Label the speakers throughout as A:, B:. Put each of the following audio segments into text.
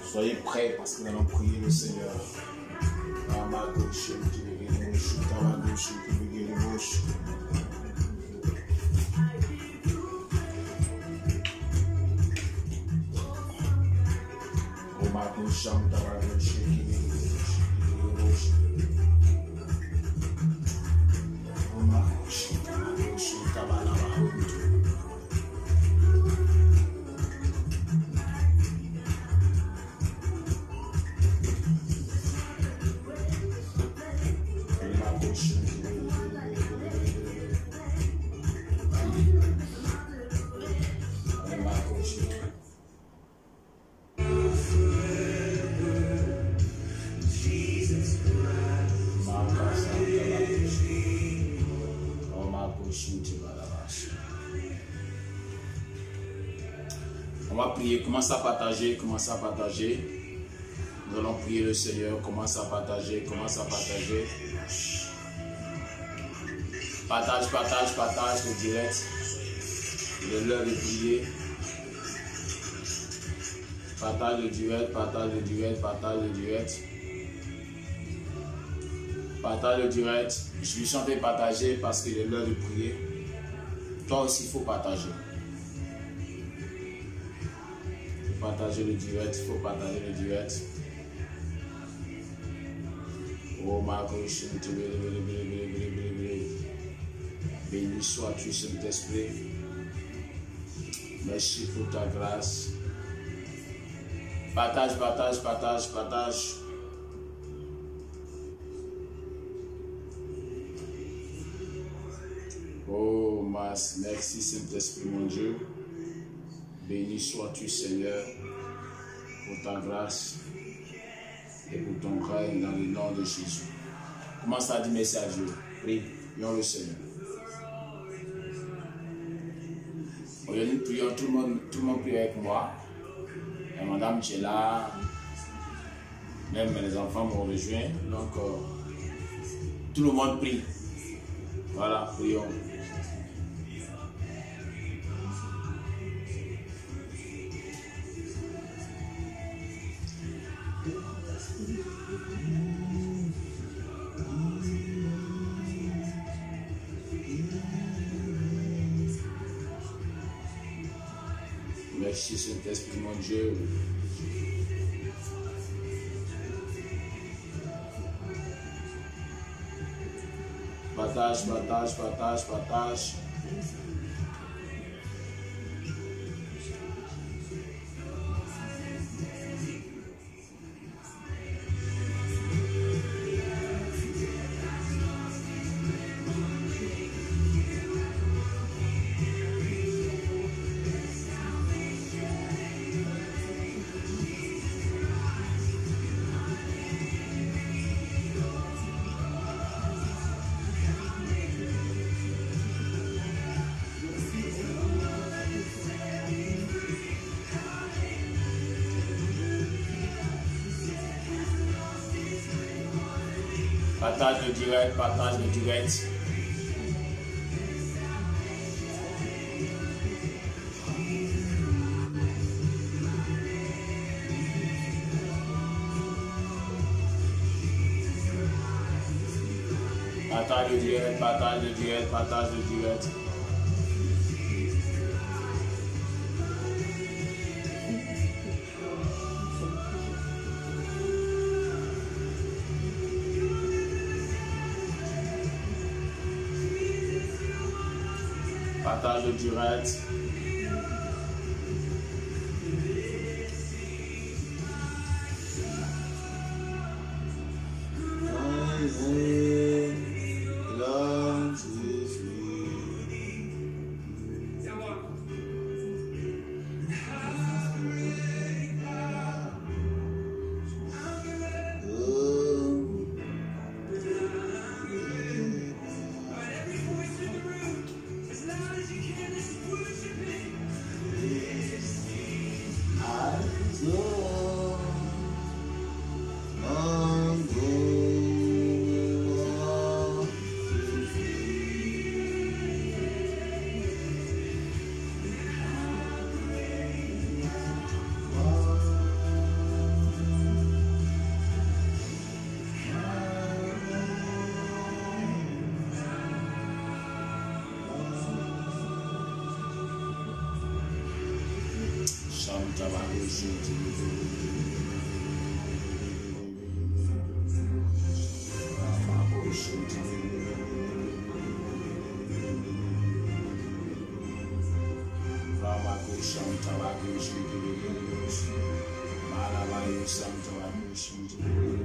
A: Soyez prêts parce que nous allons prier le Seigneur. On va prier, commence à partager, commence à partager. Nous allons prier le Seigneur, commence à partager, commence à partager. Partage, partage, partage le direct. Il est l'heure de prier. Partage le direct, partage le direct, partage le direct. Partage le direct. Je suis en train de partager parce qu'il est l'heure de prier. Toi aussi, il faut partager. Il faut partager le direct, il faut partager le direct. Oh, Marco, béni sois-tu, Saint-Esprit. Merci pour ta grâce. Partage, partage, partage, partage. Oh, merci Saint-Esprit, mon Dieu. Béni sois-tu, Seigneur, pour ta grâce et pour ton règne dans le nom de Jésus. Commence à dire merci à Dieu. Prie, prions le Seigneur. Aujourd'hui, prions, tout le monde prie avec moi. Et Madame qui est là, même les enfants m'ont rejoint. Donc, tout le monde prie. Voilà, prions. Merci Saint-Esprit, mon Dieu. Partage, partage, partage, partage. Partage le direct, partage le direct. Partage le direct, partage le direct, partage le direct. Partage le direct.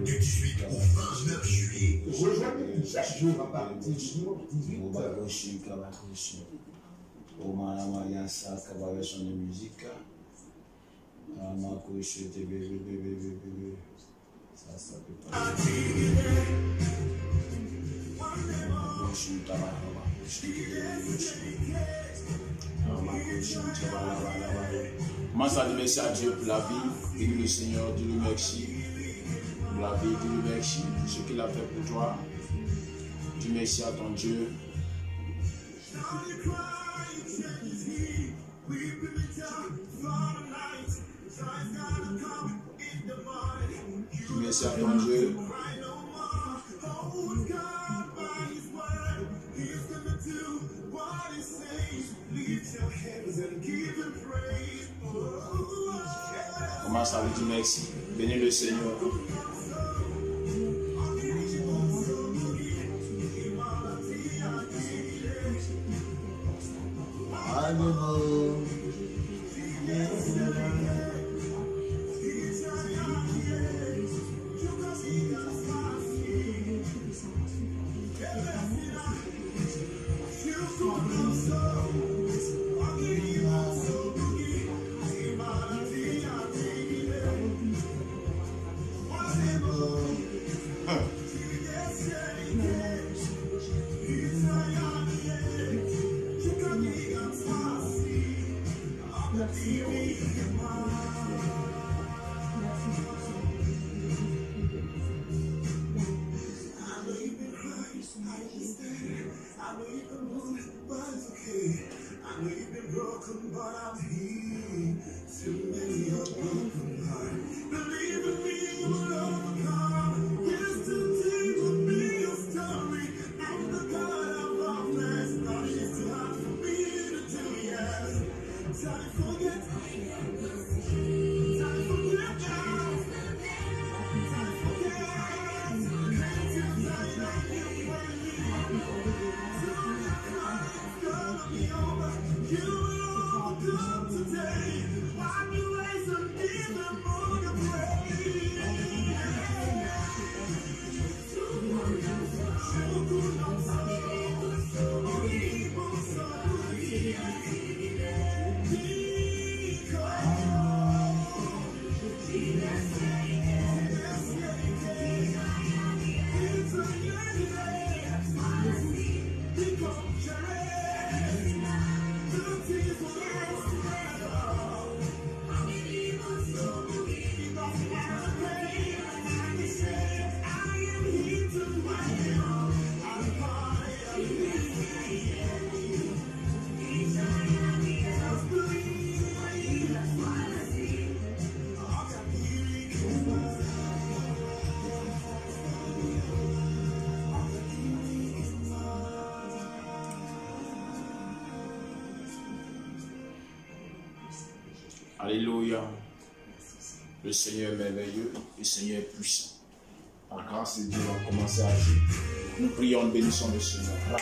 B: Du 18 au 29 juillet. Rejoignez-nous chaque jour à partir de 18h.
A: Au Maramaya Saka version de musique. Ça peut pas. Commence à dire merci à Dieu pour la vie. Bénis le Seigneur, dis-lui merci. Pour la vie, dis-lui merci pour ce qu'il a fait pour toi. Dis merci à ton Dieu. Dis merci à ton Dieu. Commence à lui dire merci. Bénis le Seigneur. Alléluia. Le Seigneur est merveilleux, le Seigneur est puissant. Par grâce de Dieu, on va commencer à agir. Nous prions, bénissons le Seigneur.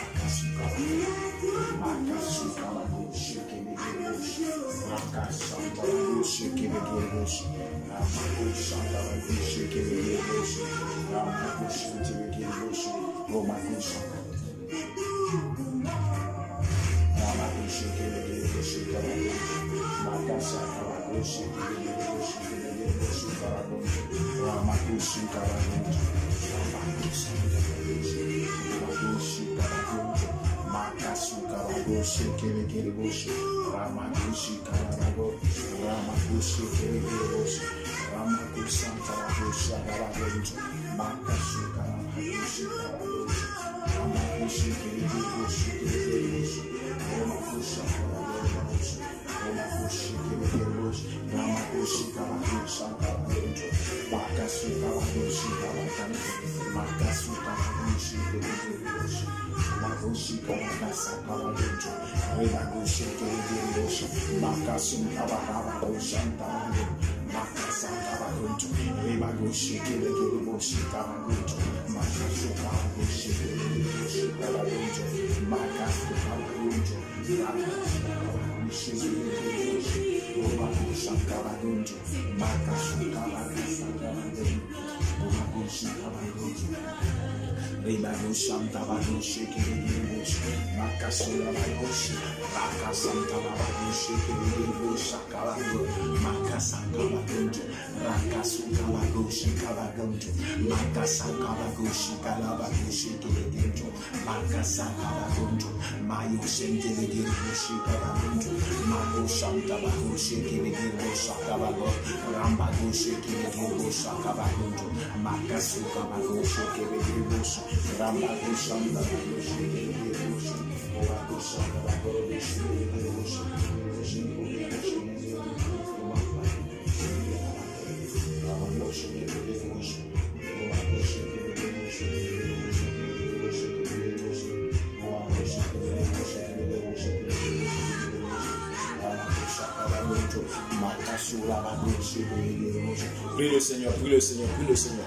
A: Prie le Seigneur, prie le Seigneur, prie le Seigneur.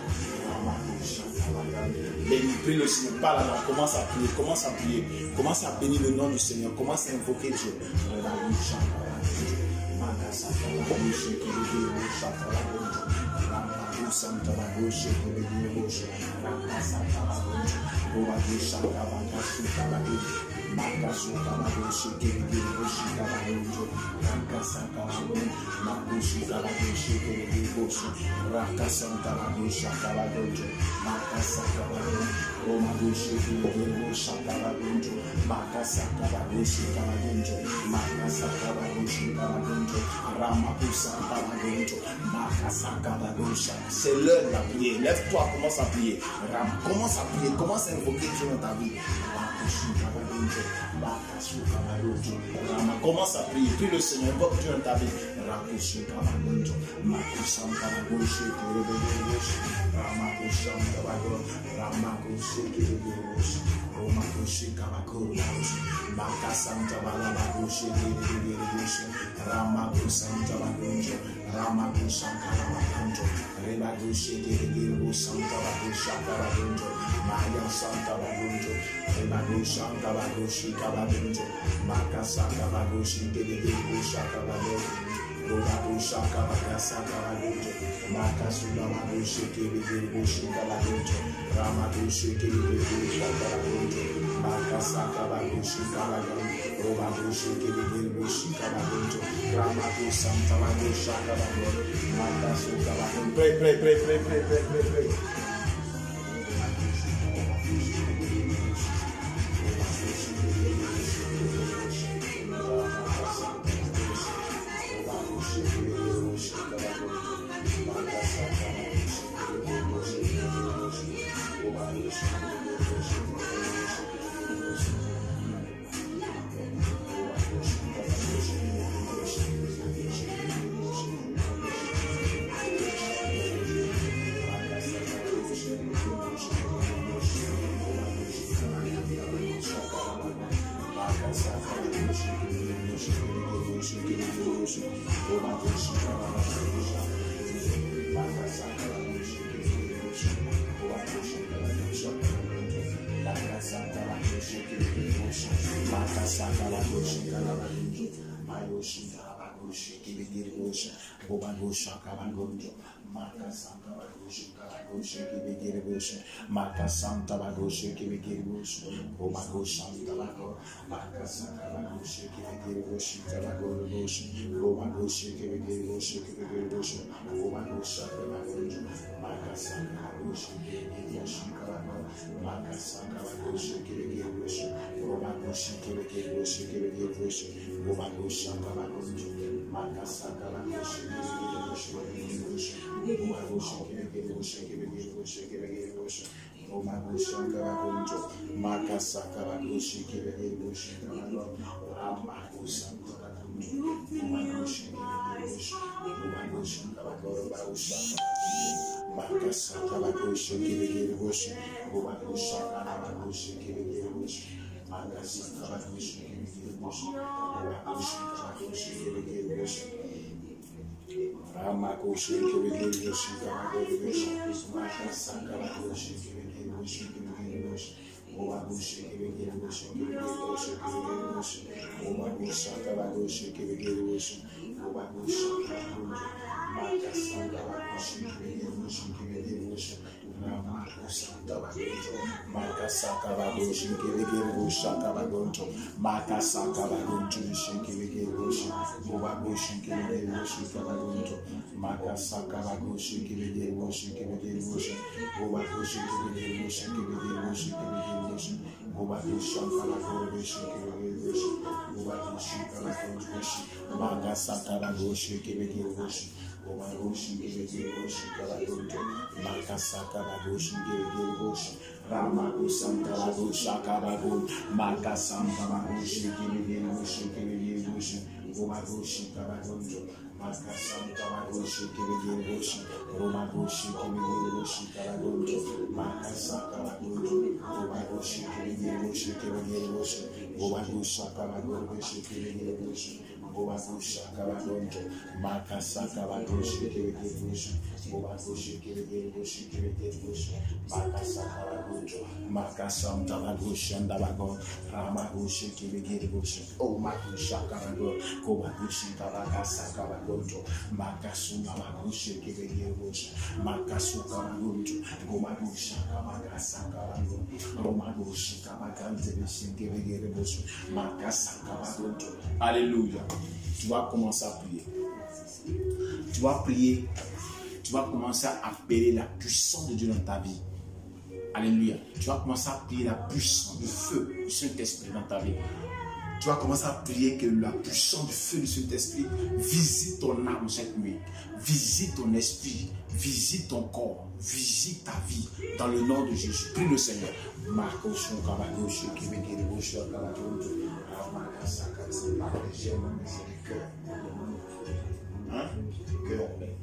A: Prie le Seigneur, parle à la, commence à prier, commence à prier, commence à bénir le nom du Seigneur, commence à invoquer Dieu. C'est l'heure de la prière. Lève-toi, commence à prier. Commence à prier, commence à invoquer Dieu dans ta vie. Commence à prier, prie le Seigneur, invoque Dieu dans ta vie. Pray. Maka Santa Bagoshe Kibigirbush, Omago Santa Bago, Maka Santa Bagoshe Kibigirbush, Tabago Bush, Omago Shikibigirbush, Kibigirbush, Omago Santa Bagosh, Maka Santa Bagoshe Kibigirbush, Maka Santa Bagoshe Kibigirbush, Omago Shikibigirbush, Kibigirbush, Omago Santa Bagosh, Maka Santa Bagoshe Kibigirbush, Omago Shikibigirbush, Kibigirbush, Omago Santa Bagosh, Maka Santa Bagoshe Kibigirbush, Omago Santa Maka Alléluia. Tu vas commencer à prier. Tu vas prier. Tu vas commencer à appeler la puissance de Dieu dans ta vie. Alléluia. Tu vas commencer à prier la puissance du feu du Saint-Esprit dans ta vie. Tu vas commencer à prier que la puissance du feu du Saint-Esprit visite ton âme cette nuit. Visite ton esprit. Visite ton corps. Visite ta vie. Dans le nom de Jésus. Prie le Seigneur. Hein? Que l'on met.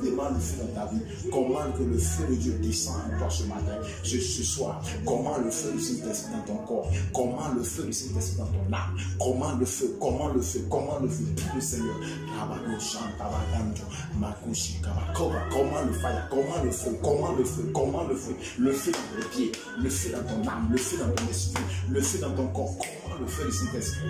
A: Demande le feu dans ta vie. Commande que le feu de Dieu descende en toi ce matin, ce soir. Commande le feu du Saint-Esprit dans ton corps. Commande le feu du Saint-Esprit dans ton âme. Commande le feu, commande le feu, commande le feu. Prie le Seigneur. Commande le fire, commande le feu, commande le feu, commande le feu. Le feu dans tes pieds, le feu dans ton âme, le feu dans ton esprit, le feu dans ton corps. Commande le feu du Saint-Esprit.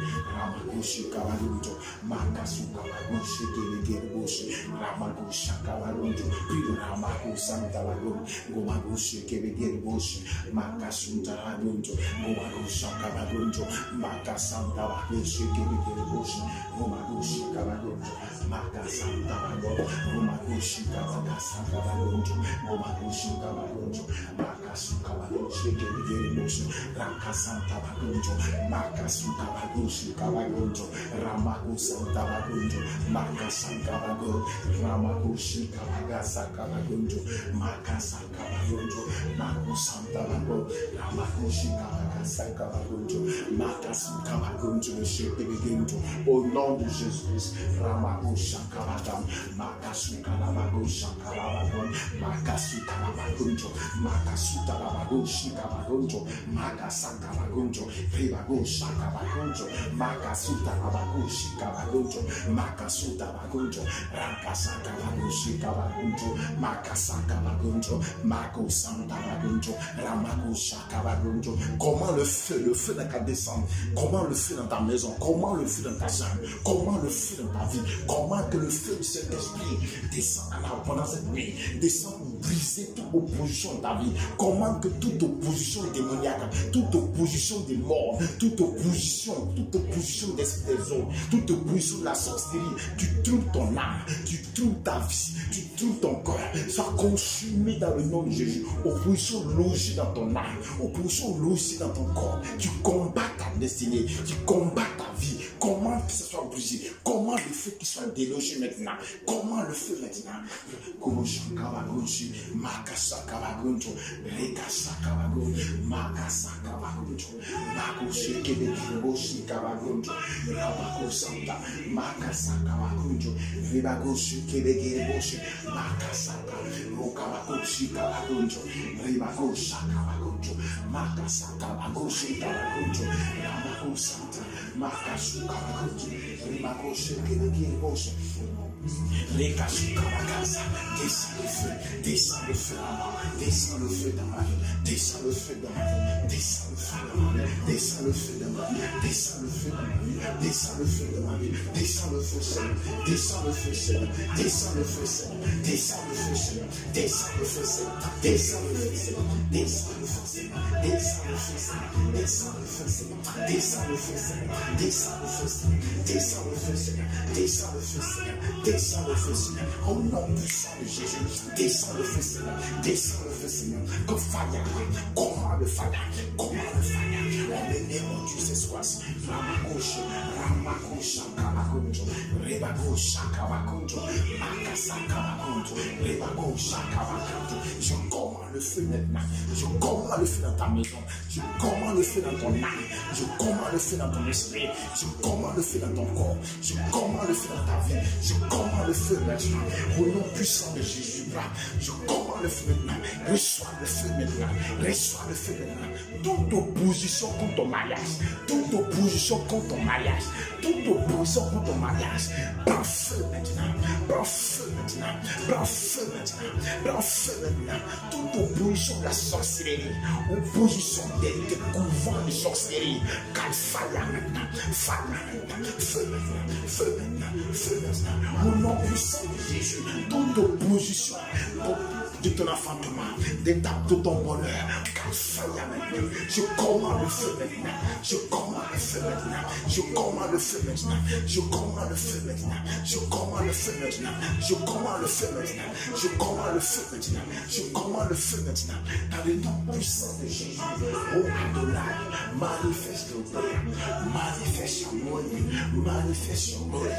A: Au nom de Jésus-Christ,
B: Talabago Shakalabagon, Makasuta Labagonjo, Makasuta Labago Shikabagonjo, Makasaka Bagonjo, Ribago Shakabagonjo, Makasuta Labago Shikabagonjo, Makasuta Bagonjo, Rakasaka Bago Shikabagonjo, Makasaka Bagonjo, Mako Santa Bagonjo, Ramako Shakabagonjo. Comment le feu n'a qu'à descendre, comment le feu dans ta maison, comment le feu dans ta chambre, comment le feu dans ta vie, comment que le feu de cet esprit descend pendant cette nuit, descend pour briser toute opposition de ta vie, comment que toute opposition démoniaque, toute opposition des morts, toute opposition d'esprit des hommes, toute opposition de la sorcellerie, tu trouves ton âme, tu trouves ta vie, tu trouves ton corps, soit consumé dans le nom de Jésus. Opposition logée dans ton âme, opposition logée dans ton corps, tu combats ta destinée, tu combats ta vie. Comment que ce soit brisé, comment le feu qui soit délogé maintenant, comment le feu maintenant. Descends le feu là-bas, descends le feu dans ma vie, descends le feu dans ma vie, descends le feu dans ma vie, descends le feu dans ma vie, descends le feu dans ma vie, descends le feu dans ma vie, descends le feu Seigneur, descends le feu Seigneur, descends le feu Seigneur, descends le feu Seigneur, descends le feu Seigneur, descends le feu Seigneur, descends le feu Seigneur, descends le feu Seigneur, descends le feu Seigneur, descends le feu Seigneur, descends le feu Seigneur, descends le feu Seigneur, descends le feu Seigneur, descends le feu Seigneur, au nom puissant de Jésus, descends le feu Seigneur, descends le feu Seigneur, que fire, comment le fire, en le nom de Jesus Christ, Ramakosh, Kamakonjo, Rebakosh, Kamakonjo, Makasaka Makonjo, Rebakosh, Kamakonjo. Je commande le feu maintenant, je commande le feu dans ta maison, je commande le feu dans ton âme, je commande le feu dans ton esprit, je commande le feu dans ton corps, je commande le feu dans ta vie, je commande le feu maintenant, au nom puissant de Jésus, je commande le feu maintenant, reçois le feu maintenant, reçois le feu maintenant, toute opposition contre ton mariage, toute opposition contre ton mariage, toute opposition contre ton mariage, prends feu maintenant, prends feu maintenant, prends feu maintenant, prends feu maintenant, toute opposition de la sorcellerie, opposition des couvents de sorcellerie, car fire maintenant, feu maintenant, feu maintenant, feu maintenant, au nom puissant de Jésus, toute opposition de ton enfantement, de ton bonheur, car fire maintenant, je commande le feu maintenant, je commande le feu maintenant, je commande le feu maintenant, je commande le feu maintenant, je commande le feu maintenant, je commande le feu maintenant, je commande le feu maintenant, je commande le feu maintenant, dans le nom puissant de Jésus. Oh Adonai, manifeste ton Père, manifeste your glory, manifeste your glory,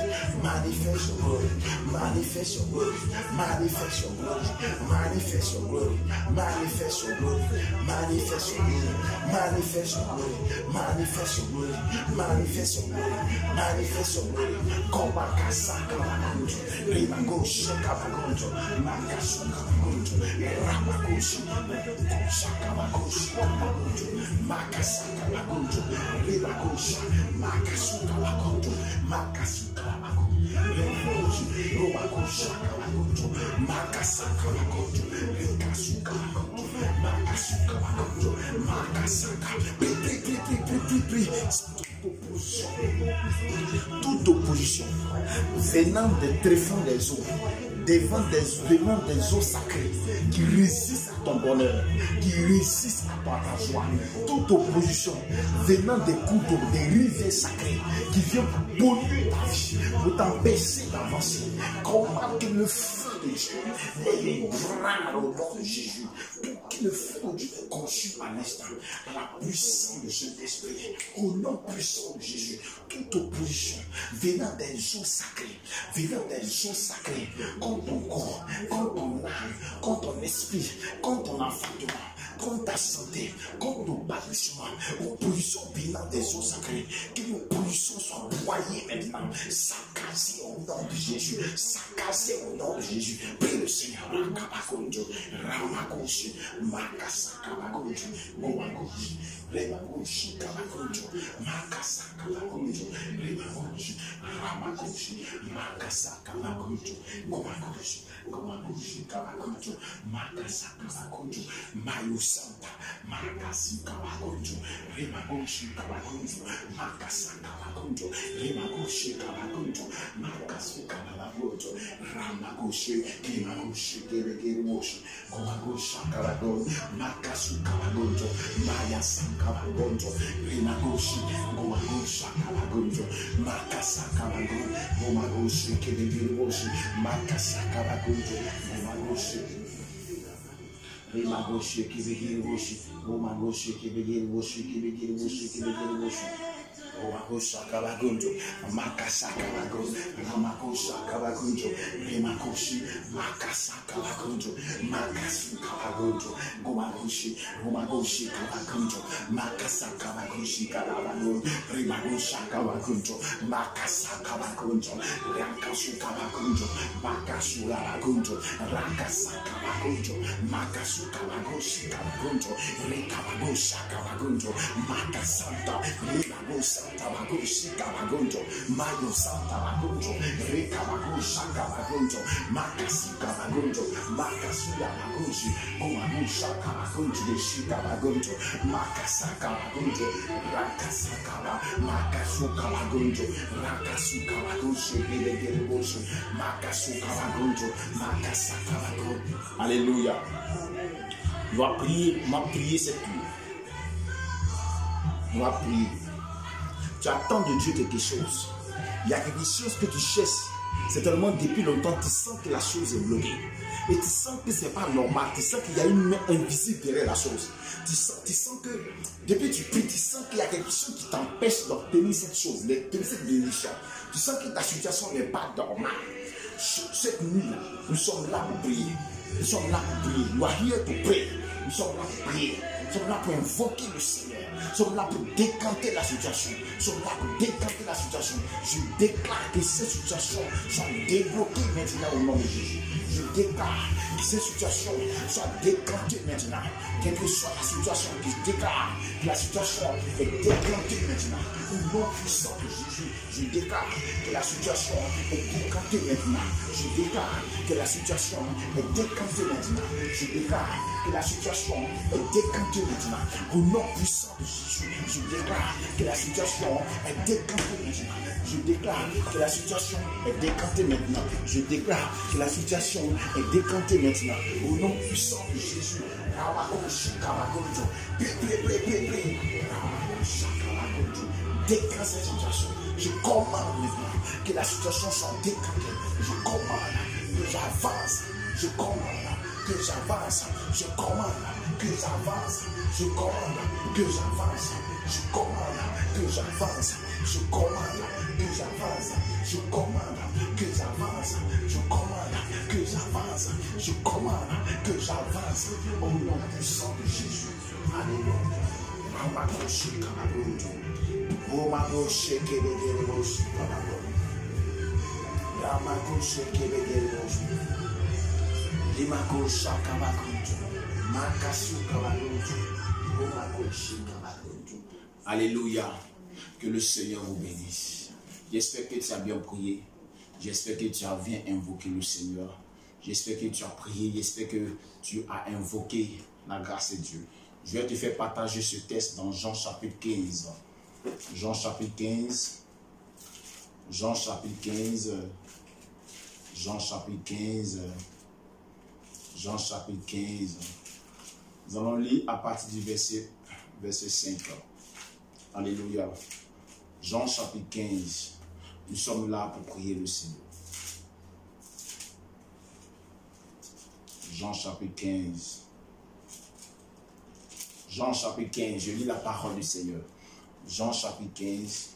B: manifeste your glory, manifeste your glory, manifeste your glory, manifeste your glory, manifeste your glory, manifeste your glory, manifeste your glory, manifeste your glory, manifeste your glory, manifeste your glory. Komakasaka bagunjo, rimagoshi kabagunjo, makasuka bagunjo, ramagoshi, koshaka bagoshi kabagunjo, makasaka bagunjo, rimagoshi, makasuka bagunjo, makasuka bagunjo, rimagoshi, romagoshi kabagunjo, makasaka bagunjo, rikasuka bagunjo, makasuka bagunjo, makasaka, pri. Toute opposition venant des tréfonds des eaux, venant des eaux sacrées qui résistent à ton bonheur, qui résistent à ta joie, toute opposition venant des cours d'eau, des rivières sacrées qui viennent pour polluer ta vie, pour t'empêcher d'avancer, comment que le feu de Dieu les brûle au nom de Jésus, pour que le feu de Dieu te consume à l'instant, la puissance de cet esprit, au nom puissant de Jésus, toute opposition venant des eaux sacrées, contre ton corps, contre ton âme, contre ton esprit, contre ton enfantement, contre ta santé, contre ton bâtiment, opposition venant des eaux sacrées, que l'opposition soit broyée maintenant, saccagée au nom de Jésus, saccagée au nom de Jésus. Prie le Seigneur, Rakabakonjo, Ramakoshi, Makasakabakonjo, Gomakoshi, Remakoshi, Kabakonjo, Makasakabakonjo, Remakoshi, Ramakoshi, Makasakabakonjo, Gomakoshi, Gomakoshi, Kabakonjo, Makasakabakonjo, Mayo Santa, Makasikabakonjo, Remakoshi, Kabakonjo, Makasakabakonjo, Remakoshi, Kabakonjo, Makasikabakonjo, Ramakoshi, Kimakoshi, Kebekemoshi, Gomakoshi, Kabakonjo, Makasikabakonjo, Maya Sankabakonjo, Remakoshi, Gomakoshi, Kabakonjo, Makasakabakonjo, Gomakoshi, Kebekemoshi, Makasakabakonjo, Gomakoshi, Remakoshi, Kebekemoshi, Gomakoshi, Kebekemoshi, Kebekemoshi, Kebekemoshi. Omakosha kabagunjo, makasa kabagunjo, ramakosha kabagunjo, remakoshi, makasa kabagunjo, makasu kabagunjo, gomakoshi, romakoshi kabagunjo, makasa kabagunjo, kabagunjo, remakosha kabagunjo, makasa kabagunjo, rakasu kabagunjo, makasu kabagunjo, rakasa kabagunjo, makasu kabagunjo, kabagunjo, rekabagosha kabagunjo, makasanta, remakosa. Tabagoshi Kabagonjo, Mayo Santa Bagonjo, Rekabagosha Kabagonjo, Makasi Kabagonjo, Makasuya Bagonji, Gomagosha Kabagonjo, Shikabagonjo, Makasa Kabagonjo, Rakasa Kaba, Makasu Kabagonjo, Rakasu Kabagonjo, Belegeboshi, Makasu Kabagonjo, Makasa Kabagonjo. Alléluia. On va prier cette nuit. On va prier. Tu attends de Dieu quelque chose. Il y a quelque chose que tu cherches. C'est tellement depuis longtemps, tu sens que la chose est bloquée. Et tu sens que ce n'est pas normal. Tu sens qu'il y a une main invisible derrière la chose. Tu sens que depuis tu pries, tu sens qu'il y a quelque chose qui t'empêche d'obtenir cette chose, d'obtenir cette bénédiction. Tu sens que ta situation n'est pas normale. Cette nuit-là, nous sommes là pour prier. Nous sommes là pour prier. Nous sommes here to pray. Nous sommes là pour prier. Nous sommes là pour invoquer le Seigneur. Nous sommes là pour décanter la situation. Nous sommes là pour décanter la situation. Je déclare que cette situation soit débloquée maintenant au nom de Jésus. Je déclare que cette situation soit décantée maintenant. Quelle que soit la situation, je déclare que la situation est décantée maintenant. Au nom puissant de Jésus, je déclare que la situation est décantée maintenant. Je déclare que la situation est décantée maintenant. Je déclare que la situation est décantée maintenant. Au nom puissant de Jésus, je déclare que la situation est décantée maintenant. Je déclare que la situation est décantée maintenant. Je déclare que la situation est décantée maintenant. Au nom puissant de Jésus. Décante cette situation. Je commande maintenant que la situation soit décantée. Je commande que j'avance. Je commande que j'avance. Je commande que j'avance. Je commande que j'avance. Je commande que j'avance. Je commande que j'avance. Je commande que j'avance. Je commande que j'avance. Je commande que j'avance. Au nom puissant de Jésus. Alléluia. Ramakoshi Kabagonjo. Romakoshi Kebegeroshi Kabagonjo. Ramakoshi Kebegeroshi. Limakosha Kabagonjo. Makasu Kabagonjo. Romakoshi Kabagonjo. Alléluia. Que le Seigneur vous bénisse. J'espère que tu as bien prié. J'espère que tu as bien invoqué le Seigneur. J'espère que tu as prié. J'espère que tu as invoqué la grâce de Dieu. Je vais te faire partager ce texte dans Jean chapitre 15. Jean chapitre 15. Jean chapitre 15. Jean chapitre 15. Jean chapitre 15. Nous allons lire à partir du verset 5. Alléluia. Jean chapitre 15. Nous sommes là pour prier le Seigneur. Jean chapitre 15. Jean chapitre 15. Je lis la parole du Seigneur. Jean chapitre 15.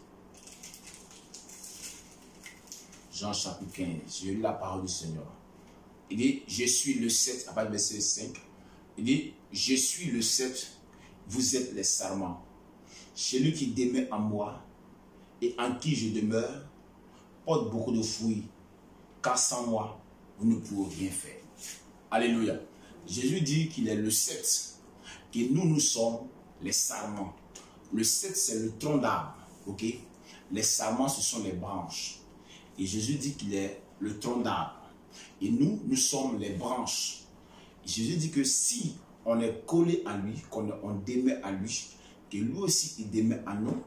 B: Jean chapitre 15. Je lis la parole du Seigneur. Il dit, je suis le 7, à partir du verset 5.
A: Il dit, je suis le cep, vous êtes les sarments. Celui qui demeure en moi et en qui je demeure porte beaucoup de fruits, car sans moi, vous ne pouvez rien faire. Alléluia. Jésus dit qu'il est le cep, que nous sommes les sarments. Le cep, c'est le tronc d'arbre, ok? Les sarments, ce sont les branches. Et Jésus dit qu'il est le tronc d'arbre. Et nous sommes les branches. Et Jésus dit que si on est collé à lui, qu'on demeure à lui, que lui aussi il demeure à nous,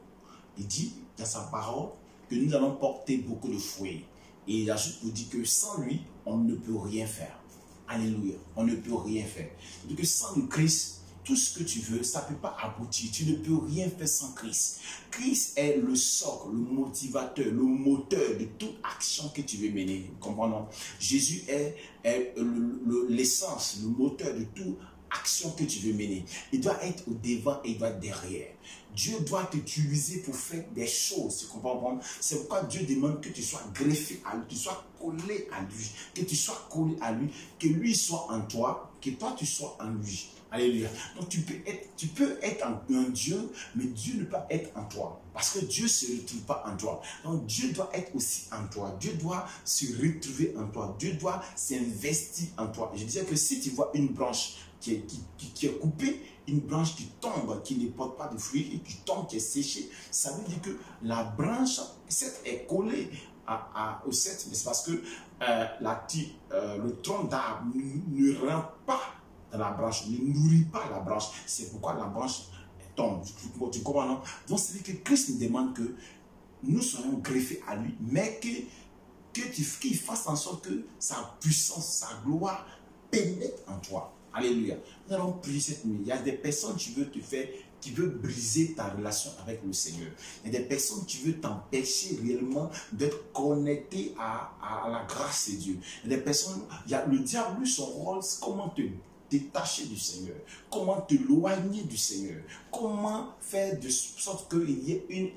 A: il dit dans sa parole que nous allons porter beaucoup de fruits. Et il ajoute pour dire que sans lui, on ne peut rien faire. Alléluia, on ne peut rien faire. Donc sans le Christ, tout ce que tu veux, ça ne peut pas aboutir. Tu ne peux rien faire sans Christ. Christ est le socle, le motivateur, le moteur de toute action que tu veux mener. Comprenons? Jésus est l'essence, le moteur de toute action que tu veux mener. Il doit être au devant et il doit être derrière. Dieu doit t'utiliser pour faire des choses. Tu comprends? C'est pourquoi Dieu demande que tu sois greffé à lui, que tu sois collé à lui, que tu sois collé à lui, que lui soit en toi, que toi tu sois en lui. Alléluia. Donc tu peux être un Dieu, mais Dieu ne peut pas être en toi. Parce que Dieu ne se retrouve pas en toi. Donc Dieu doit être aussi en toi. Dieu doit se retrouver en toi. Dieu doit s'investir en toi. Je disais que si tu vois une branche qui est coupée, une branche qui tombe, qui ne porte pas de fruits, et qui tombe, qui est séchée, ça veut dire que la branche est collée au cep. Mais c'est parce que le tronc d'arbre ne rentre pas dans la branche, ne nourrit pas la branche. C'est pourquoi la branche tombe. Tu comprends, non? Donc, c'est-à-dire que Christ nous demande que nous soyons greffés à lui, mais qu'il fasse en sorte que sa puissance, sa gloire pénètre en toi. Alléluia. Nous allons prier cette nuit. Il y a des personnes qui veulent briser ta relation avec le Seigneur. Il y a des personnes qui veulent t'empêcher réellement d'être connecté à la grâce de Dieu. Il y a des personnes, le diable, lui, son rôle, c'est comment te détacher du Seigneur, comment te éloigner du Seigneur, comment faire de sorte qu'il y ait une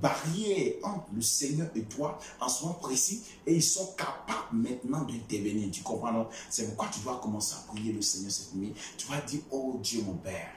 A: barrière entre le Seigneur et toi en ce moment précis, et ils sont capables maintenant d'intervenir. Tu comprends, non? C'est pourquoi tu dois commencer à prier le Seigneur cette nuit. Tu vas dire, oh Dieu mon Père,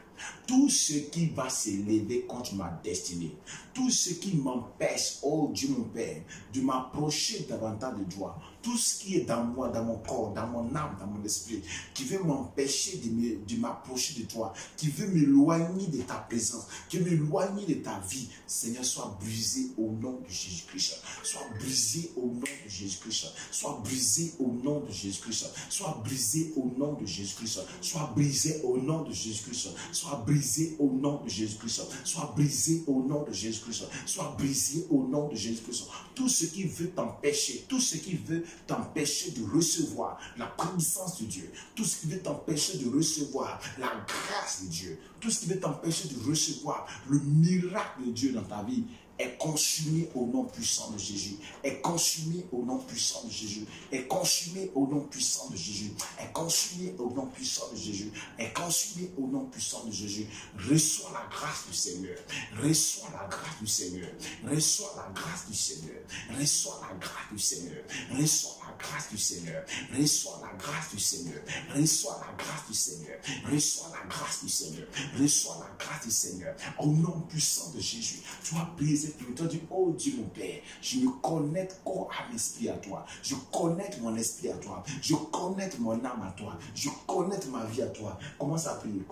A: tout ce qui va s'élever contre ma destinée, tout ce qui m'empêche, oh Dieu mon Père, de m'approcher davantage de toi, tout ce qui est dans moi, dans mon corps, dans mon âme, dans mon esprit, qui veut m'empêcher de m'approcher de toi, qui veut m'éloigner de ta présence, qui veut m'éloigner de ta vie, Seigneur, sois brisé au nom de Jésus-Christ. Sois brisé au nom de Jésus-Christ. Sois brisé au nom de Jésus-Christ. Sois brisé au nom de Jésus-Christ. Sois brisé au nom de Jésus-Christ. Sois brisé au nom de Jésus-Christ. Sois brisé au nom de Jésus-Christ. Sois brisé au nom de Jésus-Christ. Tout ce qui veut t'empêcher, tout ce qui veut t'empêcher de recevoir la puissance de Dieu, tout ce qui veut t'empêcher de recevoir la grâce de Dieu, tout ce qui veut t'empêcher de recevoir le miracle de Dieu dans ta vie, est consumé au nom puissant de Jésus, est consumé au nom puissant de Jésus, est consumé au nom puissant de Jésus, est consumé au nom puissant de Jésus, est consumé au nom puissant de Jésus. Reçois la grâce du Seigneur, reçois la grâce du Seigneur, reçois la grâce du Seigneur, reçois la grâce du Seigneur, reçois la grâce du Seigneur, reçois la grâce du Seigneur, reçois la grâce du Seigneur, reçois la grâce du Seigneur, reçois la grâce du Seigneur, au nom puissant de Jésus. Tu vas briser. Tu vas dire, oh Dieu mon Père, je me connecte corps à l'esprit à toi, je connecte mon esprit à toi, je connecte mon âme à toi, je connecte ma vie à toi. Commence à prier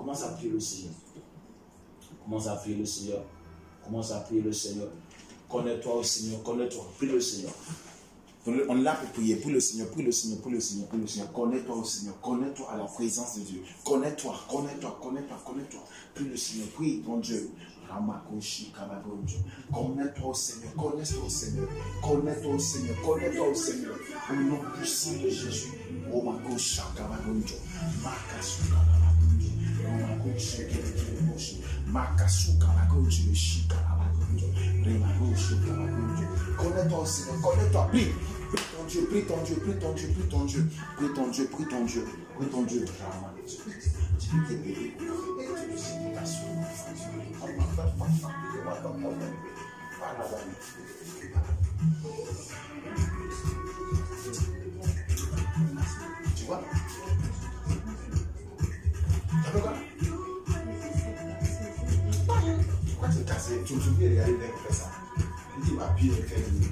A: le Seigneur. Commence à prier le Seigneur. Commence à prier le Seigneur. Connais-toi au Seigneur, connais-toi, prie le Seigneur. On est là pour prier, prie le Seigneur, prie le Seigneur, prie le Seigneur, prie le Seigneur. Connais-toi au Seigneur, connais-toi à la présence de Dieu. Connais-toi, connais-toi, connais-toi, connais-toi. Prie le Seigneur, prie ton Dieu. Connais-toi au Seigneur, connais-toi au Seigneur, connais-toi au Seigneur, connais-toi au Seigneur, au nom puissant de Jésus. Oh ma gauche, Kabagonjo, Makasuka, Makasuka, Bagonjo, Shika, Bagonjo, Remagocho, Kabagonjo. Connais-toi au Seigneur, connais-toi, prie. Prie ton Dieu, prie ton Dieu, prie ton Dieu, prie ton Dieu, prie ton Dieu, prie ton Dieu, prie ton Dieu. Tu vois?
B: tu me souviens, regarder dès qu'on fait ça. Il dit, ma pire, fait du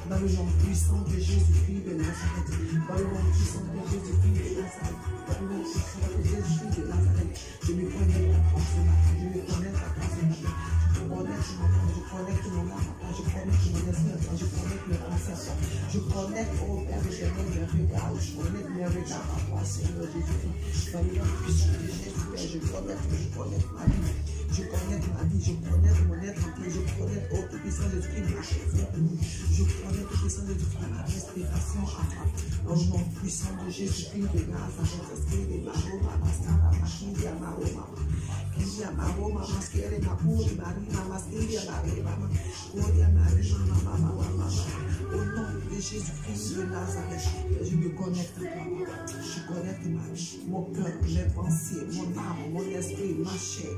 B: dans le nom puissant de Jésus-Christ de Nazareth, dans le nom puissant de Jésus-Christ de Nazareth, dans le nom puissant de Jésus-Christ de Nazareth, je me connecte à toi ce matin, je me connecte à toi ce matin, je connecte mon âme à toi, je connecte mon esprit à toi, je connecte mes pensées à toi, je connecte au Père éternel mes regards, je connecte mes regards à toi, Seigneur Jésus-Christ, dans le nom puissant de Jésus-Christ, je connecte ma vie. Je connecte ma vie, je connecte mon être entier, je connecte au tout-puissant de Dieu, je connecte au puissant de Dieu, ma respiration à toi. Dans le nom puissant de Jésus-Christ de Nazareth, esprit de Maroma, Mascara, Machidia, Maroma, Kindia, Maroma, Masquere, Mapuri, Marina, Masqueria, Marema, Gloria, Marima, Mama. Au nom de Jésus-Christ de Nazareth, je me connecte à toi. Je connecte ma vie, mon cœur, mes pensées, mon âme, mon esprit, ma chair,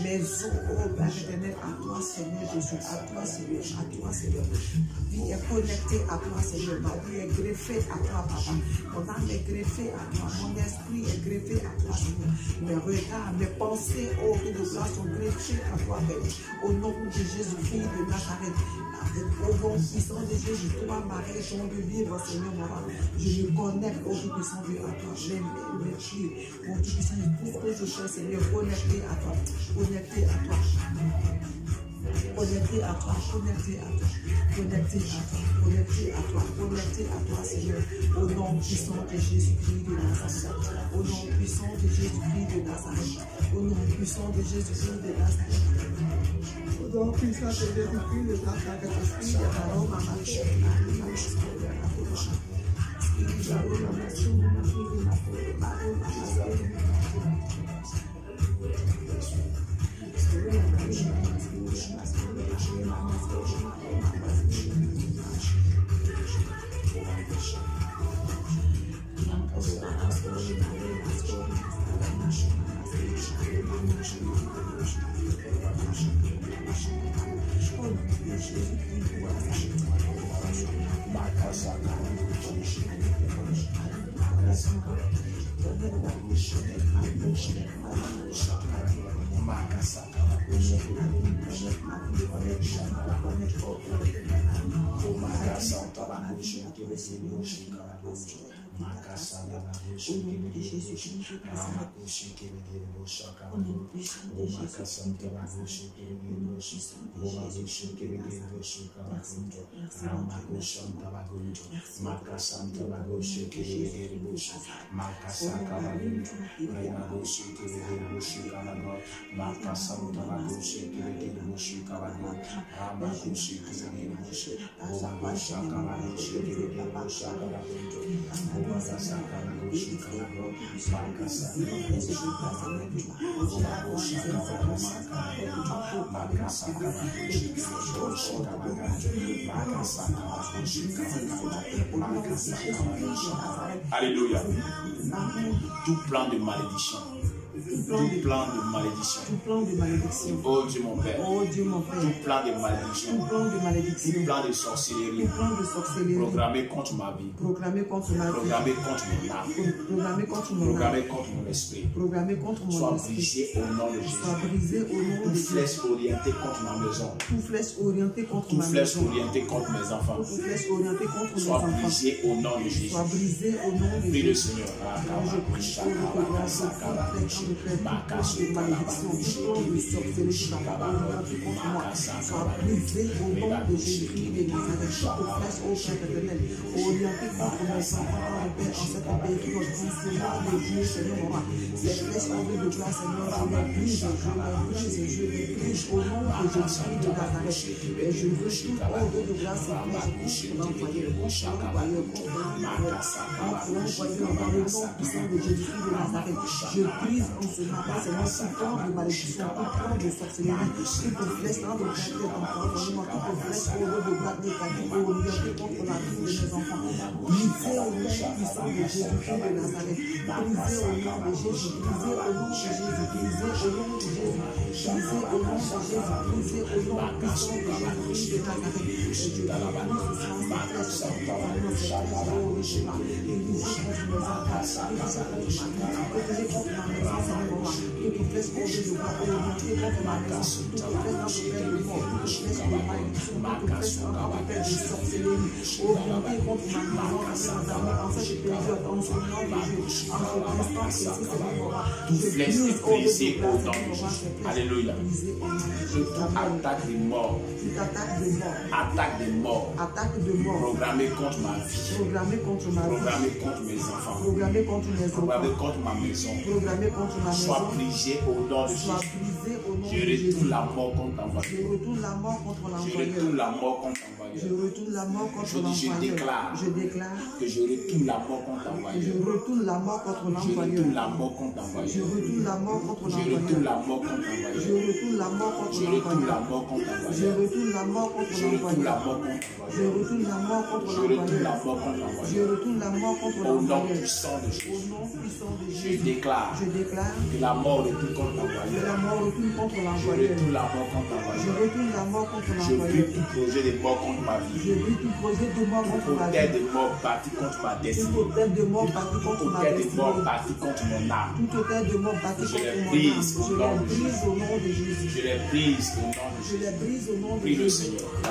B: mes os, oh Père éternel, à toi, Seigneur Jésus, à toi, Seigneur, à toi, Seigneur. Ma vie est connectée à toi, Seigneur. Ma vie est greffée à toi, Papa. Mon âme est greffée à toi. Mon esprit est greffé à toi, Seigneur. Mes regards, mes pensées, oh, que de gloire sont greffés à toi, Père. Au nom de Jésus-Christ de Nazareth. Au nom puissant de Jésus, toi, ma raison de vivre, Seigneur, mon roi. Je me connecte au tout-puissant de toi. Mes pieds, au tout-puissant de tout ce que je fais, Seigneur, connecté à toi. Connecté à toi. Connecté à toi, connecté à toi, connecté à toi, connecté à toi, connecté à toi, Seigneur, au nom puissant de Jésus-Christ de Nazareth, au nom puissant de Jésus-Christ de Nazareth, au nom puissant de Jésus-Christ de Nazareth, au nom puissant de Jésus-Christ de Nazareth, esprit de parole, ma chère,
A: Alléluia. Tout plan de malédiction tout plan de malédiction.
B: Tout plan de malédiction.
A: Oh Dieu mon Père.
B: Oh Dieu mon Père.
A: Tout plan de malédiction.
B: Tout plan de malédiction.
A: Tout plan de sorcellerie.
B: Tout plan de sorcellerie.
A: Programmé contre ma vie.
B: Programmé contre ma vie.
A: Programmé contre mon âme.
B: Programmé contre mon âme.
A: Programmé contre mon esprit.
B: Programmé contre mon
A: Sois
B: esprit.
A: brisé au nom de Jésus.
B: Sois brisé au nom de
A: Toute
B: Jésus.
A: flèche orientée contre ma maison.
B: Toute flèche orientée contre
A: Toute
B: ma
A: flèche
B: maison.
A: orientée contre mes enfants.
B: Toute flèche orientée contre mes
A: Sois
B: enfants.
A: brisé au nom de Jésus.
B: Soit brisé au nom de
A: Prie le
B: Jésus.
A: Seigneur.
B: Je prie pour le grâce de tout malédiction, tout plan de sorcellerie qui va orienter contre moi. Soit brisé au nom de Jésus-Christ de Nazareth. Toute flèche au Père éternel, orientée contre mes enfants, dans le Père, en cet pays qui doit Seigneur, le Dieu, Seigneur, mon roi. Ces flèches en de gloire, Seigneur, je les brise, au nom de Jésus-Christ de Nazareth. Et je veux tout ordre de grâce et flèche contre l'envoyeur, dans le nom puissant de Jésus-Christ de Nazareth. Je brise en ce matin, Seigneur, tout plan de malédiction, tout plan de sorcellerie, toute flèche dans le cœur de ton corps, toute flèche au dos de gloire négative, orientée contre la vie de mes enfants. Brisez au nom puissant de Jésus-Christ de Nazareth. Brisez au nom de Jésus, brisez au nom de Jésus, brisez au nom de Jésus, brisez au nom de Jésus, brisez au nom puissant de Jésus-Christ de Nazareth. Et je brise ce
A: Alléluia. Attaque de mort. Attaque de mort.
B: Attaque de mort.
A: Programmée contre ma vie.
B: Programmée contre ma vie.
A: Programmée contre mes enfants.
B: Programmée contre mes enfants.
A: Programmée contre ma maison.
B: Programmée contre ma maison.
A: Sois brisé au nom de Jésus.
B: Sois brisé au nom de
A: Je
B: Jésus.
A: retourne la mort contre
B: Je
A: l'envoyeur.
B: retourne la mort contre
A: Je
B: l'envoyeur.
A: retourne la mort contre
B: Je
A: l'envoyeur.
B: retourne la mort contre
A: Je
B: l'envoyeur.
A: déclare
B: Je déclare
A: que je retourne la mort contre
B: que je
A: l'envoyeur.
B: retourne la mort contre
A: Je
B: l'envoyeur.
A: retourne la mort contre
B: Je
A: l'envoyeur.
B: retourne la mort contre
A: Je retourne
B: l'envoyeur.
A: la mort contre
B: Je
A: l'envoyeur.
B: retourne la mort contre
A: Je retourne la
B: l'envoyeur.
A: mort contre
B: Je
A: l'envoyeur.
B: retourne la mort contre
A: Je retourne la
B: l'envoyeur.
A: mort contre
B: Je
A: l'envoyeur.
B: retourne la mort contre
A: Je retourne la
B: l'envoyeur.
A: mort contre
B: Je
A: l'envoyeur.
B: retourne la mort contre
A: Au nom
B: l'envoyeur.
A: puissant de
B: Au
A: Jésus.
B: nom puissant de
A: Je
B: Jésus.
A: déclare
B: Je déclare
A: que la mort retourne contre
B: que
A: l'envoyeur.
B: la mort retourne contre
A: Je
B: l'envoyeur.
A: retourne la mort contre
B: Je
A: l'envoyeur.
B: retourne la mort contre
A: Je
B: l'envoyeur.
A: brise tout projet de mort contre ma vie.
B: Je brise tout projet de mort contre ma
A: Hôtel
B: vie.
A: de mort bâti contre ma
B: Tout
A: destinée.
B: hôtel de mort bâti contre ma
A: Hôtel de mort
B: destinée.
A: bâti contre mon âme.
B: Tout hôtel de mort bâti
A: Je
B: contre
A: les
B: mon âme.
A: brise au
B: Je
A: nom
B: les
A: de
B: brise au nom de Jésus.
A: Je les brise au nom de
B: Je
A: Jésus.
B: les brise au nom de
A: Prie le
B: Jésus.
A: Seigneur.
B: Je prie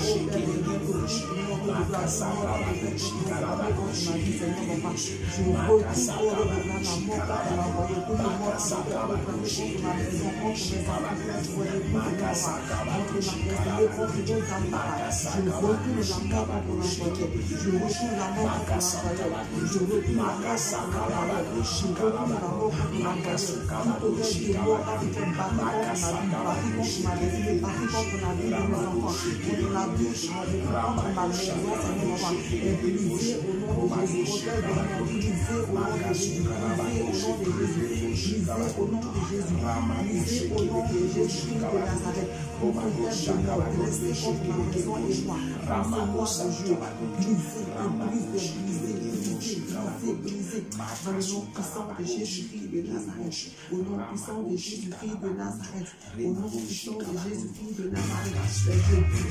B: au Père de Dieu pour que tu nous ordonnes de grâce, nous ordonnes de grâce, nous ordonnes contre ma vie, Seigneur, mon Père. Je retourne au ordre de grâce, la mort contre l'envoyeur, toute mort qui est programmée contre ma maison, contre mes enfants, contre mon époux, Seigneur, mon Père. Contre ma destinée, contre nos âmes, Papa. Je retourne la mort contre l'envoyeur. Je retourne la mort contre l'envoyeur. Je retourne la mort contre l'envoyeur. Je retourne la mort contre l'envoyeur. Tout hôtel de mort qui fait bâti contre ma vie, bâti contre ma destinée, bâti contre la vie de mes enfants, contre la vie de ma vie, contre ma maison, Seigneur, mon Père. Et brisé au nom de Jésus. Hôtel de mort, brisé au nom de Jésus. Brisé au nom de Jésus. Brisé au nom de Jésus. Brisé au nom de Jésus de Nazareth. Pour hôtel de mort, dressé contre ma maison et moi. En ce mois de Dieu, brisé, brisé, dans le nom puissant de Jésus-Christ de Nazareth. Au nom puissant de Jésus-Christ de Nazareth. Au nom puissant de Jésus-Christ de Nazareth. Je